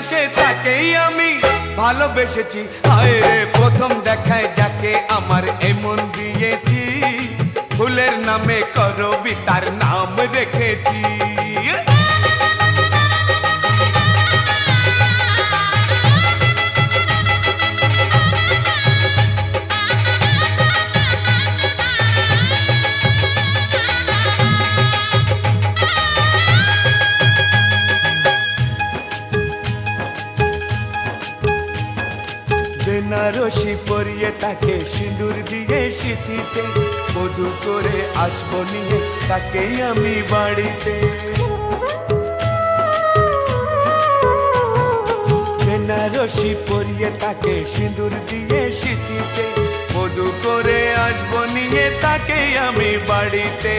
ইতিহাসে তাকেই আমি ভালোবেসেছি। হায় রে প্রথম দেখায় যাকে আমার এমন দিয়েছি, ফুলের নামে করবিতার নাম রেখেছি। বেনারসি পরিয়ে তাকে সিঁদুর দিয়ে সিঁথিতে, বধূ করে আসবো নিয়ে তাকেই আমি বাড়িতে। বেনারসি পরিয়ে তাকে সিঁদুর দিয়ে সিঁথিতে, বধূ করে আসবো নিয়ে তাকেই আমি বাড়িতে।